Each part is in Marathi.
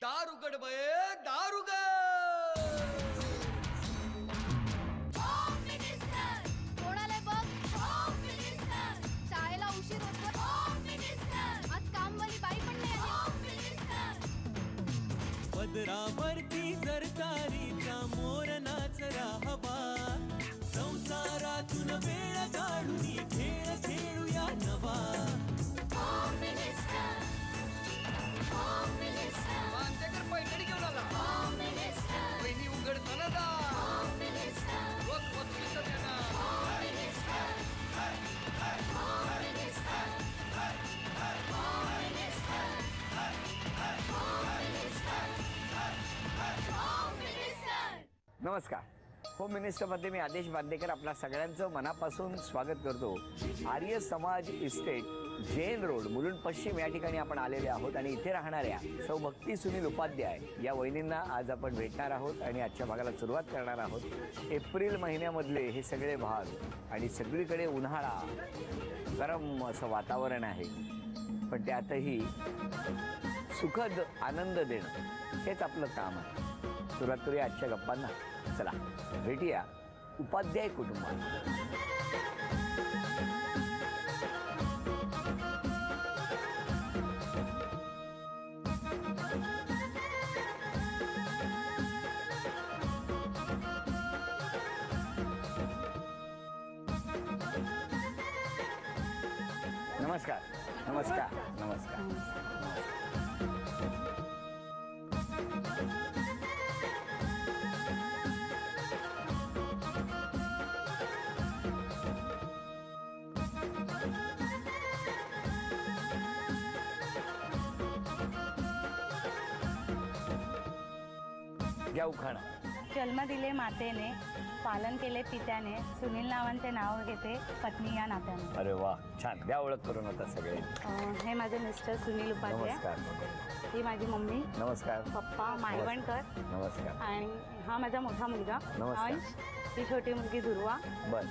दारुगड बये दारुगड. कोणाला बघ शाळेला उशीर होतो. आज कामवाली बाई पण नाही. पदरावरती सरकारीचा मोर नाचरा हवा. संसारातून वेळ काढून खेळ खेळूया नवा. पैठणी घेऊन आला. वहिनी उघडताना दा. नमस्कार. होम मिनिस्टरमध्ये मी आदेश बांदेकर आपल्या सगळ्यांचं मनापासून स्वागत करतो. आर्य समाज इस्टेट, जैन रोड, मुलुंड पश्चिम या ठिकाणी आपण आलेले आहोत आणि इथे राहणाऱ्या सौ भक्ती सुनील उपाध्याय या वहिनींना आज आपण भेटणार आहोत आणि आजच्या भागाला सुरुवात करणार आहोत. एप्रिल महिन्यामधले हे सगळे भाग आणि सगळीकडे उन्हाळा, गरम असं वातावरण आहे, पण त्यातही सुखद आनंद देणं हेच आपलं काम आहे. सुरुवात करूया आजच्या गप्पांना. चला भेटूया उपाध्याय कुटुंबात. नमस्कार. नमस्कार. नमस्कार. घ्या उखाणा. जन्म दिले मातेने, पालन केले पित्याने, सुनील नावांचे नाव घेते पत्नी या नात्याने. अरे वा, छान. द्या ओळख करून होता सगळे. हे माझे मिस्टर सुनील उपाध्याय. नमस्कार. ही माझी मम्मी. नमस्कार. पप्पा मालवणकर. नमस्कार. आणि हा माझा मोठा मुलगा नमस्कार. अंश. ही छोटी मुलगी दुर्वा. बर.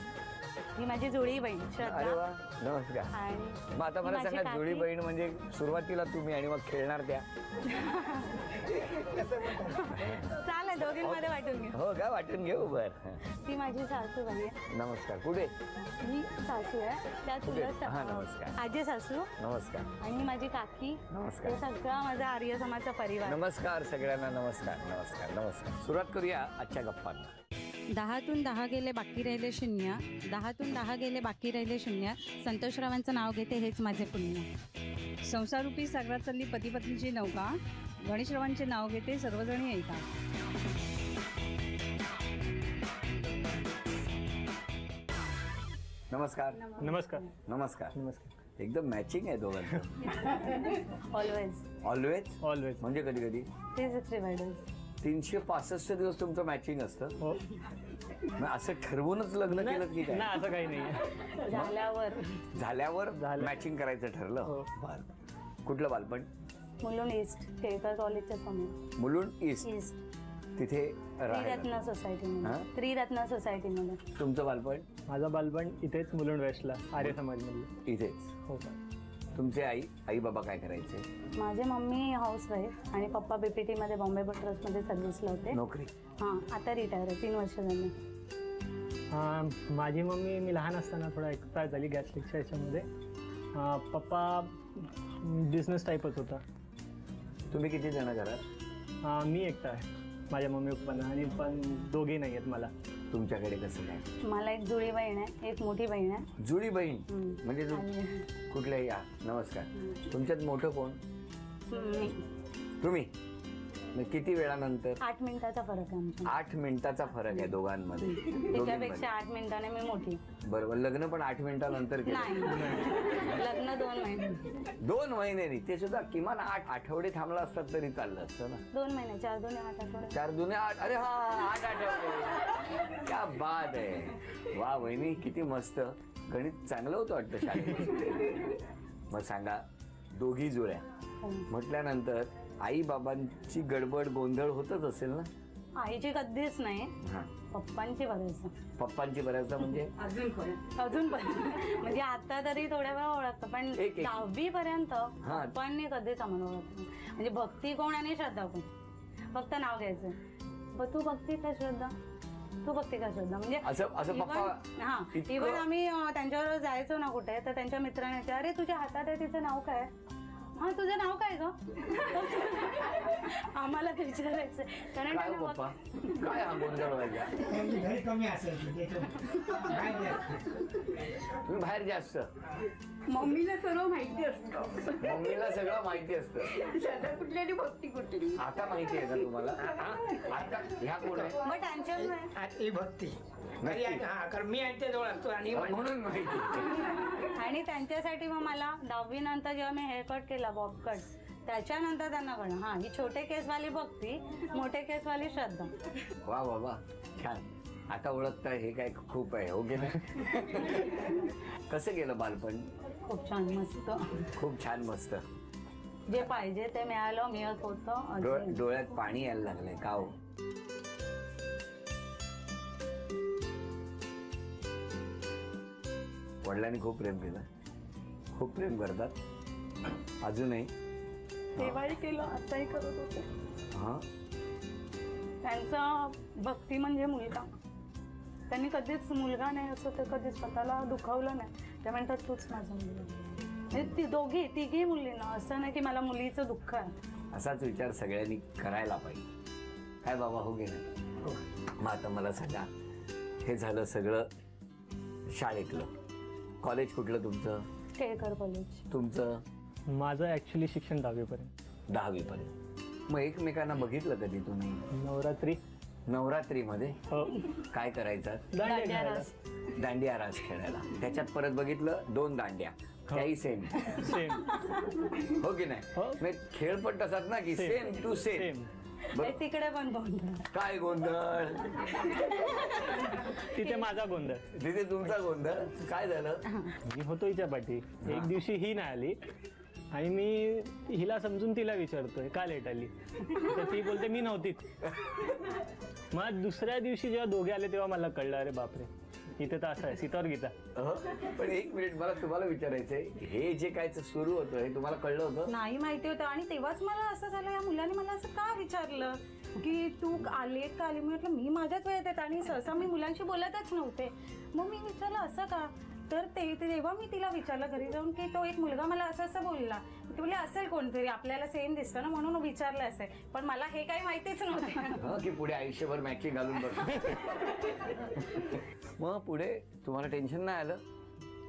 ही माझी जुळी बहीण अरे श्रद्धा. वा, नमस्कार. आणि मग आता मला सांगा, जुळी बहीण म्हणजे सुरुवातीला तुम्ही आणि मग खेळणार त्या? चालेल, दोघींमध्ये वाटून घेऊ. हो का, वाटून घेऊ. बर. ती माझी सासूबाई आहे. नमस्कार. कुठे? ही सासू आहे, त्या हा, नमस्कार. आजी सासू. नमस्कार. आणि माझी काकी. नमस्कार. हे सगळा माझा आर्य समाजचा परिवार. नमस्कार सगळ्यांना. नमस्कार. नमस्कार. नमस्कार. सुरुवात करूया आजच्या गप्पांना. 10तून 10 गेले बाकी राहिले शून्य. 10तून 10 गेले बाकी राहिले शून्य. संतोषरावांचं नाव घेते हेच माझे पुण्य. संसारूपी सागरात चालली पती पत्नीची नौका. गणेशरावांचे नाव घेते सर्वजणी ऐका. नमस्कार. नमस्कार. नमस्कार. नमस्कार. एकदम मॅचिंग आहे दोघांचं. ऑलवेज. ऑलवेज. ऑलवेज. म्हणजे कधी कधी 365 days. 365 दिवस तुमचं मॅचिंग असतं. हो. मग असं ठरवूनच लग्न केलं की काय? नाही, असं काही नाही. झाल्यावर झाल्यावर मॅचिंग करायचं ठरलं. हो. बर. कुठलं बालपण? मुलुंड ईस्ट, केळकर कॉलेजच्या समोर. मुलुंड ईस्ट. तिथे राहायला. त्रिरत्न सोसायटीमध्ये. हा? त्रिरत्न सोसायटीमध्ये. तुमचं बालपण? माझं बालपण इथेच मुलुंड वेस्टला आर्य समाजमधलं. इथेच. हो का. तुमचे आई बाबा काय करायचे? माझे मम्मी हाऊसवाईफ आणि पप्पा बीपीटी मध्ये बॉम्बे ट्रस्टमध्ये सर्व्हिसला होते. नोकरी? हां, आता रिटायर आहे. 3 वर्ष झाली. माझी मम्मी मी लहान असताना थोडा एक्सपायर झाली गॅस लिकच्या याच्यामध्ये. पप्पा बिझनेस टाईपच होता. तुम्ही किती जण घरात? मी एकटा आहे. माझ्या मम्मी पप्पांना आणि पण दोघे नाही आहेत मला. तुमच्याकडे कसं काय? मला एक जुळी बहीण आहे, एक मोठी बहीण आहे. जुळी बहीण म्हणजे आणि कुठल्या? या नमस्कार. तुमच्यात मोठं कोण? मी. तुम्ही? किती वेळानंतर? 8 मिनिटाचा फरक आहे आमचा. 8 मिनिटाचा फरक आहे दोघांमध्ये. त्याच्यापेक्षा 8 मिनिटाने मी मोठी. बरोबर. लग्न पण 8 मिनिटानंतर केलं? नाही, लग्न 2 महिने. 2 महिन्यांनी? ते सुद्धा किमान 8 आठवडे थांबला असतात तरी चाललं असतं ना. 2 महिने. 4 दुने 8 आठवडे. 4 दुने 8. अरे हा, 8 आठवडे. क्या बात आहे. वा वहिनी, किती मस्त. गणित चांगलं होतं वाटतं शाळेत. मग सांगा, दोघी जुळ्या म्हटल्यानंतर आई बाबांची गडबड गोंधळ होतच असेल ना? आईची कधीच नाही, हा. पप्पांची बरेचदा. पप्पांची बऱ्याचदा म्हणजे अजून पण म्हणजे आता तरी थोड्या वेळा ओळखतं, पण एक. 10वी पर्यंत हा. पप्पांनी कधीच आम्हाला ओळखलं. म्हणजे भक्ती कोण आणि श्रद्धा कोण, फक्त नाव घ्यायचं. मग तू भक्ती का श्रद्धा, तू भक्ती का श्रद्धा, म्हणजे असं पप्पा हा. इतकं- इव्हन आम्ही त्यांच्यावर जायचो ना कुठे, तर त्यांच्या मित्राने अरे तुझ्या हातात आहे तिचं नाव काय, हा तुझं नाव काय ग, आम्हाला ते विचारायचं. कारण काय त्यांना पप्पा काय हा गोंधळ व्हायचा? घरी कमी असेल तुम्ही बाहेर जास्त, मम्मीला सर्व माहिती असतं, मम्मीला सगळं माहिती असतं. श्रद्धा कुठली आणि भक्ती कुठली. आता माहिती आहे का तुम्हाला? आता ह्या कोण आहे? मग त्यांच्यामुळे ही भक्ती घरी आहे, हा कारण मी यांच्या जवळ असतो आणि म्हणून माहिती. आणि त्यांच्यासाठी मग मला 10वी नंतर जेव्हा मी हेअर कट केला, बॉब कट, त्याच्यानंतर त्यांना कळलं हा ही छोटे केसवाली भक्ती, मोठे केसवाली श्रद्धा. वा वा वा, छान. आता ओळखता हे काय खूप आहे, हो की नाही? कसं गेलं बालपण? खूप छान, मस्त, खूप छान, मस्त. जे पाहिजे ते मिळालं, मिळत होतं. डोळ्यात पाणी यायला लागलंय का हो? वडिलांनी खूप प्रेम केलं, खूप प्रेम करतात अजूनही. तेव्हाही केलं, आताही करत होते. हा, त्यांचा भक्ती म्हणजे मुलगा. त्यांनी कधीच मुलगा नाही असं ते कधीच स्वतःला दुखावलं नाही. ते म्हणतात तूच माझा मुलगा. म्हणजे ती तिघी मुलींना असं नाही की मला मुलीचं दुःख आहे. असाच विचार सगळ्यांनी करायला पाहिजे, काय बाबा, हो गेलं? मग आता मला सांगा, हे झालं सगळं शाळेतलं. कॉलेज कुठलं तुमचं? केळकर कॉलेज. तुमचं? माझं ॲक्च्युली शिक्षण 10वी पर्यंत. 10वी पर्यंत. मग एकमेकांना बघितलं कधी तुम्ही? नवरात्री. नवरात्रीमध्ये हो. काय करायचं? दांडिया खेळायला. दांडिया रास खेळायला. त्याच्यात परत बघितलं 2 दांड्या, त्याही सेम. सेम. हो की नाही? हो. मग खेळ पण तसाच ना की सेम टू सेम. तिकडे पण गोंधळ. काय गोंधळ? तिथे माझा गोंधळ, तिथे तुमचा गोंधळ. काय झालं? मी होतो हिच्या पाठी. एक दिवशी ही नाही आली आणि मी हिला समजून तिला विचारतोय का लेट आली, तर ती बोलते मी नव्हतीच. मग दुसऱ्या दिवशी जेव्हा दोघे आले तेव्हा मला कळलं, अरे बापरे, इथे तर असं आहे, सीतावर गीता. पण एक मिनिट, मला तुम्हाला विचारायचंय, हे जे काय सुरू होतं हे तुम्हाला कळलं होतं? नाही माहिती होतं. आणि तेव्हाच मला असं झालं, या मुलाने मला असं का विचारलं की तू आली का आली. मी म्हटलं मी माझ्याच वेळेत येत आणि सहसा मी मुलांशी बोलतच नव्हते. मग मी विचारलं असं का, तर तेव्हा मी तिला विचारलं घरी जाऊन की तो एक मुलगा मला असं असं बोलला. ती बोलली असेल कोणतरी, आपल्याला सेम दिसतं ना म्हणून विचारलं असेल, पण मला हे काही माहितीच नव्हतं. की पुढे आयुष्यभर मॅचिंग घालून बघ. मग पुढे तुम्हाला टेन्शन नाही आलं?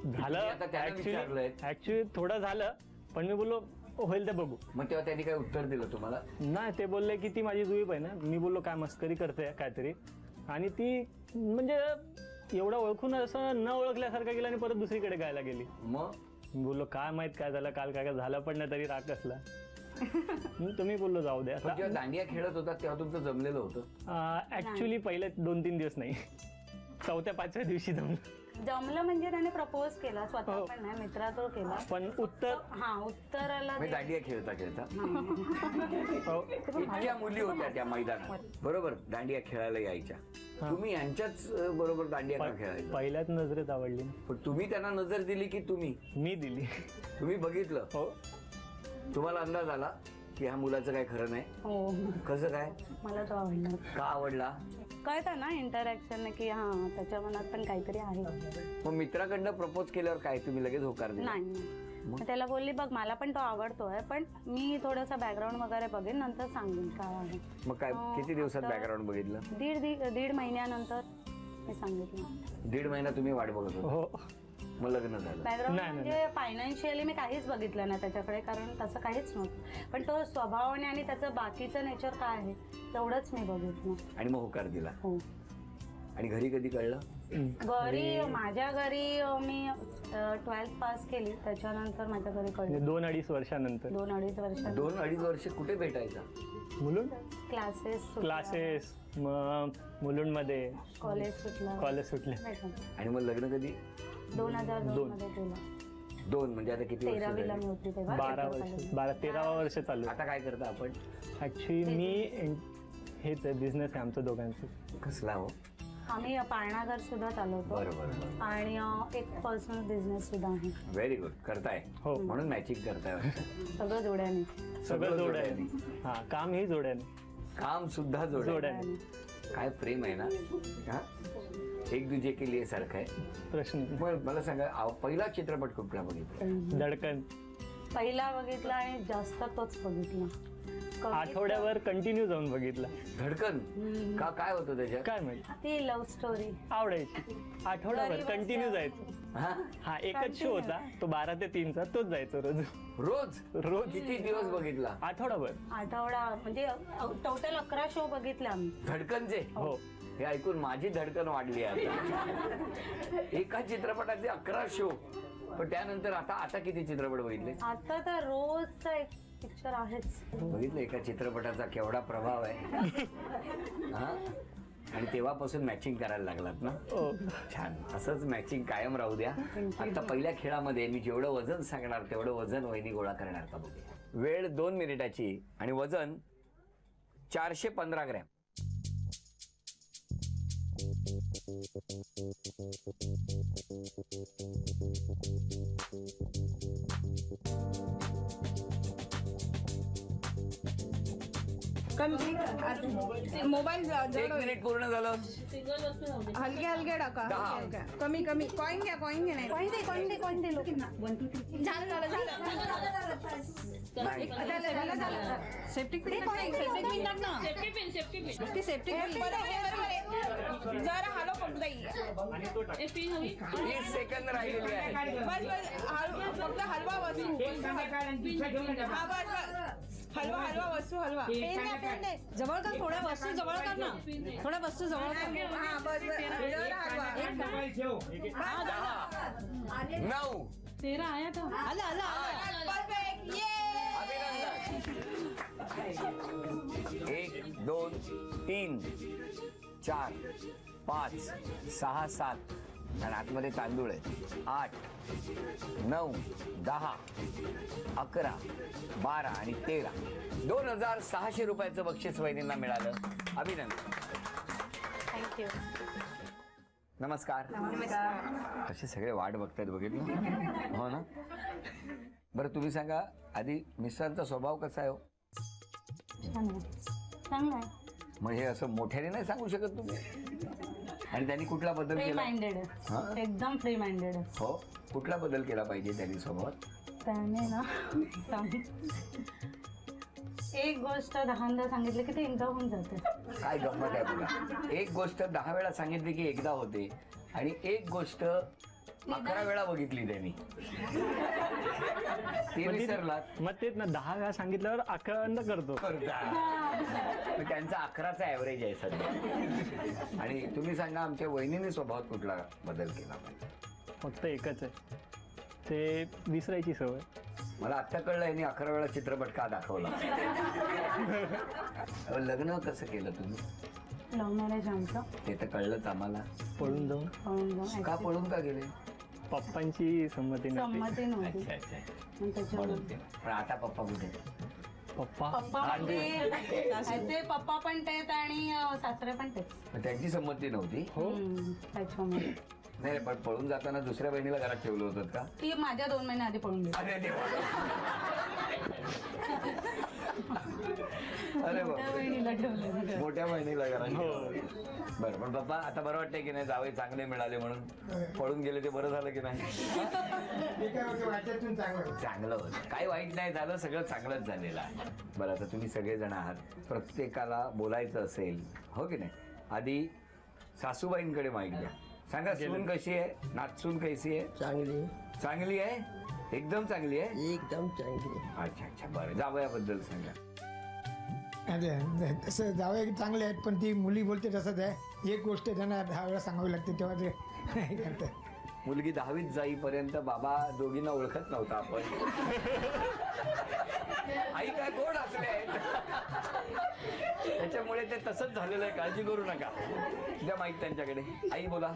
झालं. आता त्याला विचारलंय. ऍक्च्युली थोडं झालं, पण मी बोललो होईल तर बघू. मग तेव्हा त्यांनी काय उत्तर दिलं तुम्हाला? नाही, ते बोलले की ती माझी जुळी बहीण आहे. मी बोललो काय मस्करी करते काहीतरी, आणि ती म्हणजे एवढं ओळखून असं न ओळखल्यासारखं गेलं आणि परत दुसरीकडे गायला गेली. मग बोललो काय माहित काय झालं, काल काय झालं पण नाही तरी राग कसला. तुम्ही बोललो जाऊ द्या. जेव्हा दांडिया खेळत होता तेव्हा तुमचं जमलेलं होतं? ऍक्च्युली पहिले 2-3 दिवस नाही, 4-5व्या दिवशी जमलं म्हणजे त्याने प्रपोज केला स्वतः, पण नाही मित्रातो केला. पण उत्तर उत्तराला दांडिया खेळता इतक्या मुली होत्या त्या मैदानात, बरोबर, दांडिया खेळायला यायच्या. तुम्ही यांच्याच बरोबर दांडिया का खेळायचा? पहिल्याच नजरेत आवडली. पण तुम्ही त्यांना नजर दिली की तुम्ही? मी दिली. तुम्ही बघितलं? हो. तुम्हाला अंदाज आला की ह्या मुलाचं काय खरं नाही? हो. कसं काय? मला तो आवडला. का आवडला? कळतं ना इंटरॅक्शन की हा त्याच्या मनात पण काहीतरी आहे. मग मित्राकडनं प्रपोज केल्यावर काय तुम्ही लगेच होकार दिला? नाही, त्याला बोलली बघ मला पण तो आवडतोय, पण मी थोडासा बॅकग्राऊंड वगैरे बघेन नंतर सांगेन काय आहे. मग काय किती दिवसात बॅकग्राऊंड बघितलं? दीड महिन्यानंतर मी सांगितलं. 1.5 महिना तुम्ही वाट बघत होता? हो. मग लग्न झालं? बॅकग्राऊंड म्हणजे फायनान्शियली मी काहीच बघितलं नाही त्याच्याकडे, कारण तसं काहीच नव्हतं, पण तो स्वभावाने आणि त्याचं बाकीचं नेचर काय आहे तेवढंच मी बघितलं. आणि मग होकार दिला? हो. आणि घरी कधी कळलं? घरी माझ्या घरी मी 12th पास केली, त्याच्यानंतर माझ्या घरी कळलं 2-2.5 वर्षानंतर. 2-2.5 वर्ष. 2-2.5 वर्ष कुठे भेटायचा? मुलुंड क्लासेस, मग मुलुंडमध्ये कॉलेज सुटले. आणि मग लग्न कधी? 2002 मध्ये केलं. 2 म्हणजे आता किती वर्ष 13वीला झाली? मी होती तेव्हा. 12 वर्ष, 13वा वर्ष चालू. आता काय करता आपण? ऍक्च्युली मी हेच आहे, बिझनेस आहे आमचं दोघांचं. कसला हो? आम्ही पाळणाघर सुद्धा चालवतो बरोबर. आणि एक पर्सनल बिझनेस सुद्धा आहे. Very good. करताय हो. म्हणून मॅचिंग करताय. सगळं जोड्याने. सगळं जोड्याने. हा, काम ही जोड्याने, काम सुद्धा जोड्याने. काय प्रेम आहे ना हा? एक दुजे के लिए सारखं आहे. प्रश्न. पण मला सांगा, पहिला चित्रपट कुठला बघितला? धडकन. पहिला बघितला आणि जास्त तोच बघितला. आठवड्यावर कंटिन्यू जाऊन बघितला. धडकन का? काय होतं त्याच्यात? काय माहिती, ती लव्ह स्टोरी आवडायची. आठवड्यावर कंटिन्यू जायचं. हा? हा, एकच शो होता तो 12 ते 3चा, तोच जायचो रोज. रोज किती दिवस बघितला? आठवडाभर. आठवडा म्हणजे टोटल 11 शो बघितले आम्ही धडकनचे. हो. हे ऐकून माझी धडकन वाढली आहे आता. एका चित्रपटाचे 11 शो. पण त्यानंतर आता किती चित्रपट बघितले? आता तर रोजचा एक पिक्चर आहेच. बघितलं एका चित्रपटाचा केवढा प्रभाव आहे. हा? आणि तेव्हापासून मॅचिंग करायला लागलात ना. छान. असंच मॅचिंग कायम राहू द्या. आता पहिल्या खेळामध्ये मी जेवढं वजन सांगणार तेवढं वजन वहिनी गोळा करणार का बघूया. वेळ 2 मिनिटाची आणि वजन 415 ग्रॅम. मोबाईल 1 मिनिट पूर्ण झालं. हलके हलके टाका. 10. कमी कमी. कॉइन घ्या, कॉइन घ्या. नाही कॉइन दे लोक. झालं. सेफ्टी पिन जरा हॅलो पकडता येईल. 20 सेकंद राहिलेली आहे. बस फक्त हलवा वस्तू. हा बस हलवा वस्तू हलवा. जवळ कर, थोड्या वस्तू जवळ कर ना, थोड्या वस्तू जवळ कर. हा बस हलवा. 9. 13 आया था. आला. अभिनंदन. 1 2 3 4 5 6 7 आणि आतमध्ये तांदूळ आहे. 8 9 10 11 12 आणि 13. 2600 रुपयाचं बक्षीस वहिनींना मिळालं. अभिनंदन. थँक्यू. नमस्कार. असे सगळे वाट बघतायत बघितलं हो ना. बरं तुम्ही सांगा आधी, मिस्टरांचा स्वभाव कसा आहे हो? चांगला आहे. मग हे असं मोठ्याने नाही सांगू शकत तुम्ही. आणि त्यांनी कुठला बदल फ्री केला? माइंडेड हा? एकदम फ्री माइंडेड. हो. कुठला बदल केला पाहिजे त्यांनी स्वभावात? त्याने ना एक गोष्ट 10दा सांगितली की ते एकदा होऊन जाते. काय गंमत आहे बघा. एक गोष्ट 10 वेळा सांगितली की एकदा होते आणि एक गोष्ट 11 वेळा बघितली त्यांनी. ते विसरलात. मग तेच ना, 10 वेळा सांगितल्यावर 11 करतो. त्यांचा 11चा ऍव्हरेज आहे सध्या. आणि तुम्ही सांगा आमच्या वहिनीने स्वभावात कुठला बदल केला पाहिजे? फक्त एकच आहे, ते विसरायची सवय. मला आत्ता कळलं यांनी 11 वेळा चित्रपट का दाखवला. लग्न कसं केलं तुम्ही? लव्ह मॅरेज आमचं. ते तर कळलंच आम्हाला. पळून जाऊन. का पळून का गेले? पप्पांची संमती नव्हती. पण आता पप्पा कुठे? पप्पा पण तेच आणि सासरे पण तेच. त्यांची संमती नव्हती. त्याच्यामुळे नाही. पण पळून जाताना दुसऱ्या बहिणीला घरात ठेवलं होतं का? ती माझ्या 2 महिने आधी पळून गेली. अरे देवा. अरे बहिणीला ठेवलं. मोठ्या बहिणीला घरात. बरं. पण पप्पा आता बरं वाटतंय की नाही? जावे चांगले मिळाले म्हणून पळून गेले ते बरं झालं की नाही? चांगलं होतं. काही वाईट नाही झालं, सगळं चांगलंच झालेलं आहे. बरं आता तुम्ही सगळेजण आहात, प्रत्येकाला बोलायचं असेल हो की नाही? आधी सासूबाईंकडे माहिती द्या. सांगा सून कशी आहे? नाचसून कशी आहे? चांगली. चांगली आहे. एकदम चांगली आहे. एकदम चांगली. अच्छा. बरं. जावयाबद्दल सांगा. तसं जावया चांगले आहेत, पण ती मुली बोलते तसंच आहे. एक गोष्ट त्यांना 10 वेळा सांगावी लागते तेव्हा ते नाही करतात. मुलगी 10वीत जाईपर्यंत बाबा दोघींना ओळखत नव्हता आपण. आई काय गोड असले आहेत. त्याच्यामुळे ते तसंच झालेलं आहे. काळजी करू नका. द्या माहिती त्यांच्याकडे. आई बोला,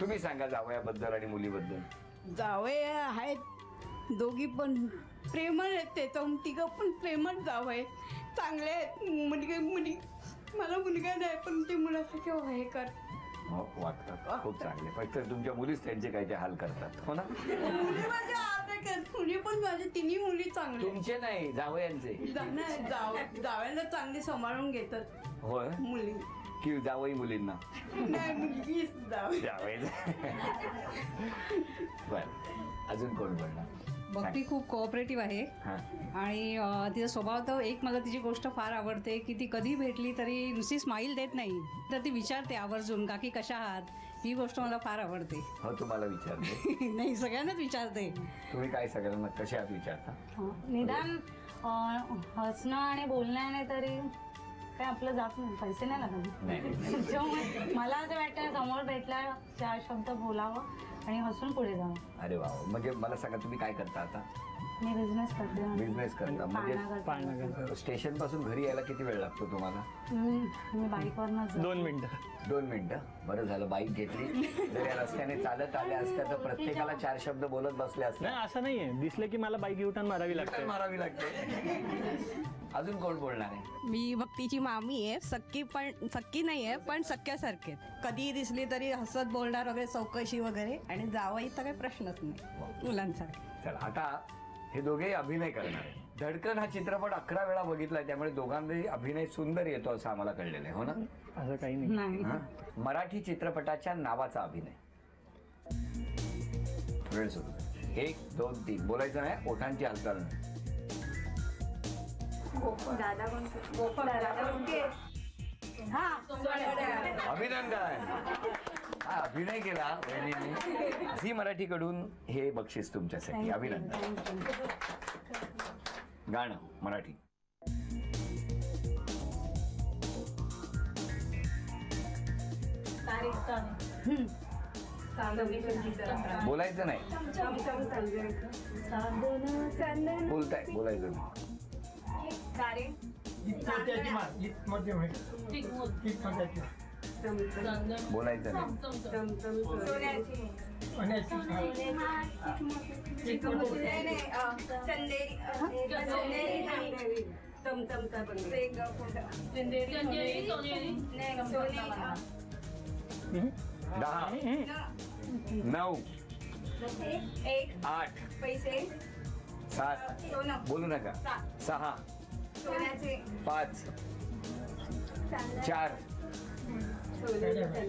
तुम्ही सांगा जावयाबद्दल आणि मुलीबद्दल. जावई आहेत दोघी पण प्रेमळ आहेत. त्याचं तिघं पण प्रेमळ जावई चांगले आहेत. मुलगी मला मुलगा नाही पण ते मुलासारखे हे कर वाटतात खूप चांगले, फक्त तुमच्या मुलीच त्यांचे काही ते हाल करतात, हो ना? मुली माझ्या आता करत, मुली पण माझ्या तिन्ही मुली चांगल्या. तुमचे नाही, जावयांचे. जावयांना चांगली सांभाळून घेतात. होय मुली की जावई मुलींना? नाही, मुलगी जावई. बर, अजून कोण बोलणार? भक्ती खूप कोऑपरेटिव्ह आहे आणि तिचा स्वभाव तर एक, मला तिची गोष्ट फार आवडते की ती कधी भेटली तरी नुसती स्माईल देत नाही, तर ती विचारते आवर्जून काकी कशा आहात. ही गोष्ट मला फार आवडते. हो, तुम्हाला विचारते? नाही, सगळ्यांनाच विचारते. तुम्ही काय सगळ्यांना कशा विचारता? निदान हसणं आणि बोलण्याने तरी काय आपलं जात नाही, पैसे नाही लागत. मला असं वाटतं समोर भेटला 4 शब्द बोलावं आणि हसून पुढे जावं. अरे वा, म्हणजे मला सांगा तुम्ही काय करता आता? मी बिझनेस करते. बिझनेस करता म्हणजे स्टेशन पासून घरी यायला किती वेळ लागतो तुम्हाला? मी बाईकवरनच. 2 मिनिटं. 2 मिनिटं? बरं झालं बाईक घेतली. जर या रस्त्याने चालत आल्या असत्या तर प्रत्येकाला 4 शब्द बोलत बसले असते. नाही, असं नाहीये. दिसलं की मला बाईक युटर्न मारावी लागते. अजून कोण बोलणार आहे? मी भक्तीची मामी आहे. सक्की नाही आहे पण सख्यासारखे. कधी दिसली तरी हसत बोलणार वगैरे, चौकशी वगैरे, आणि जावई तर काही प्रश्नच नाही मुलांसारखे. चला, आता हे दोघे अभिनय करणार आहे. धडकन हा चित्रपट 11 वेळा बघितलाय, त्यामुळे दोघांनाही अभिनय सुंदर येतो असं आम्हाला कळलेलं आहे, हो ना? असं काही नाही. मराठी चित्रपटाच्या नावाचा अभिनय. वेळ सुरू. 1 2 3 बोलायचं नाही, ओठांची हालचाल नाही. अभिनंदन. हा अभिनय केला वहिनींनी. झी मराठीकडून हे बक्षीस तुमच्यासाठी. अभिनंदन. गाणं मराठी. बोलायचं नाही, बोलताय, बोलायचं बोलायचं नाही. 10 9 8 7 बोलू नका. 6 5 4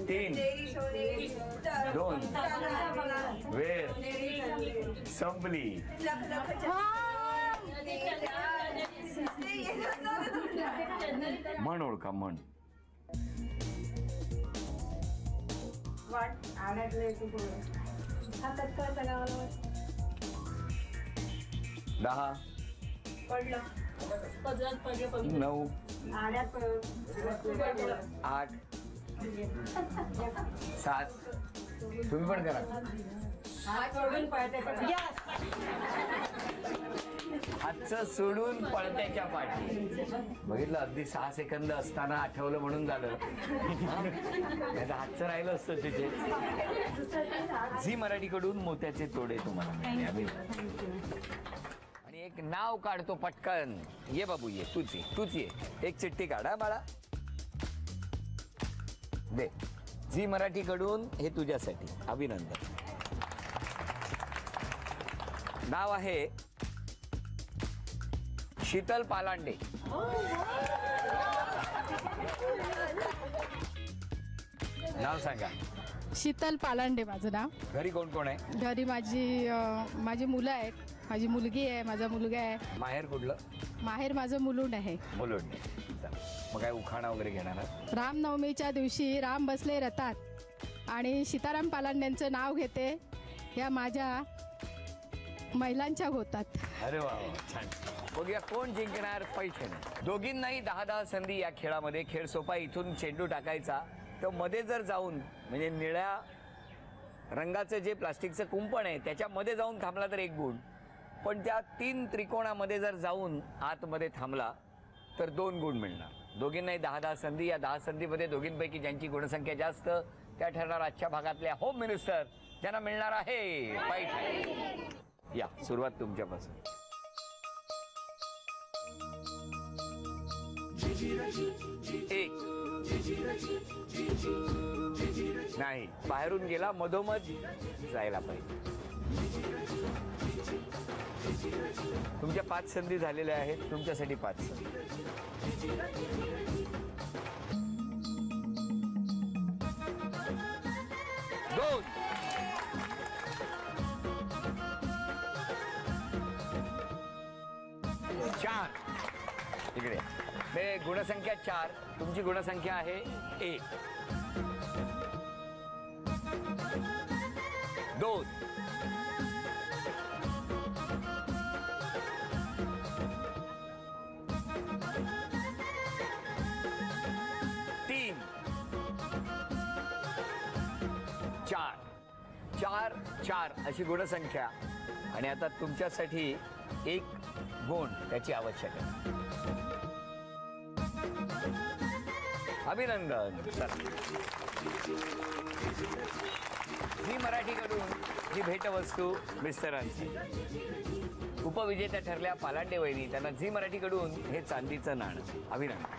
3 2 वेळ संपली. म्हण ओळखा, म्हण. दहा 9 8 7 तुम्ही पण करा. हातचं सोडून पळत्याच्या पाठी. बघितलं, अगदी 6 सेकंद असताना आठवलं म्हणून झालं. नाही तर हातचं राहिलं असतं तिथे. झी मराठीकडून मोत्याचे तोडे तुम्हाला मिळाले. आणि एक नाव काढतो पटकन. ये बाबू, ये तूच ये. एक चिठ्ठी काढा बाळा, दे. झी मराठीकडून हे तुझ्यासाठी. अभिनंदन. नाव आहे शीतल पालांडे. नाव सांगा. शीतल पालांडे माझं नाव. घरी कोण कोण आहे? घरी माझी मुलं आहेत. माझी मुलगी आहे, माझा मुलगा आहे. माहेर कुठलं? माहेर माझं मुलुंड आहे. मुलुंड. मग काय उखाणा वगैरे घेणार आहात? रामनवमीच्या दिवशी राम बसले रथात आणि सीताराम पालांड्यांचं नाव घेते या माझ्या महिलांच्या गोतात. अरे वा, छान. बघूया कोण जिंकणार पैठणी. दोघींनाही 10-10 संधी या खेळामध्ये. खेळ सोपा. इथून चेंडू टाकायचा, तर मध्ये जर जाऊन, म्हणजे निळ्या रंगाचं जे प्लास्टिकचं कुंपण आहे त्याच्यामध्ये जाऊन थांबला तर 1 गुण, पण त्या 3 त्रिकोणामध्ये जर जाऊन आतमध्ये थांबला तर 2 गुण मिळणार. दोघींनाही 10-10 संधी. या 10 संधीमध्ये दोघींपैकी ज्यांची गुणसंख्या जास्त त्या ठरणार आजच्या भागातल्या होम मिनिस्टर, ज्यांना मिळणार आहे पैठणी. या, सुरुवात तुमच्यापासून. 1 नाही, बाहेरून गेला, मधोमध जायला पाहिजे. तुमच्या 5 संधी झालेल्या आहेत, तुमच्यासाठी 5 संधी. दोन. चार. इकडे गुणसंख्या 4, तुमची गुणसंख्या आहे 1. 2. 3. 4. 4 4 अशी गुणसंख्या. आणि आता तुमच्यासाठी 1 गुण त्याची आवश्यकता. अभिनंदन. झी मराठीकडून ही भेटवस्तू मिस्टरांची. उपविजेत्या ठरल्या पालांडे वहिनी, त्यांना झी मराठीकडून हे चांदीचं नाणं. अभिनंदन.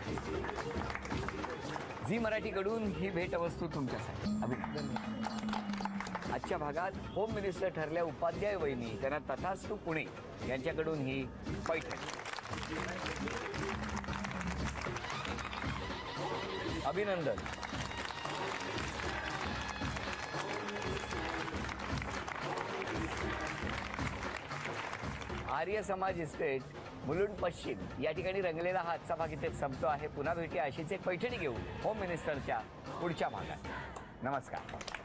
झी मराठीकडून ही भेटवस्तू तुमच्यासाठी. अभिनंदन. आजच्या भागात होम मिनिस्टर ठरल्या उपाध्याय वहिनी, त्यांना तथास्तु पुणे यांच्याकडून ही पैठणी. अभिनंदन. आर्य समाज इस्टेट मुलुंड पश्चिम या ठिकाणी रंगलेला हा आजचा भाग इथे संपतो आहे. पुन्हा भेटूया अशीच एक पैठणी घेऊन होम मिनिस्टरच्या पुढच्या भागात. नमस्कार.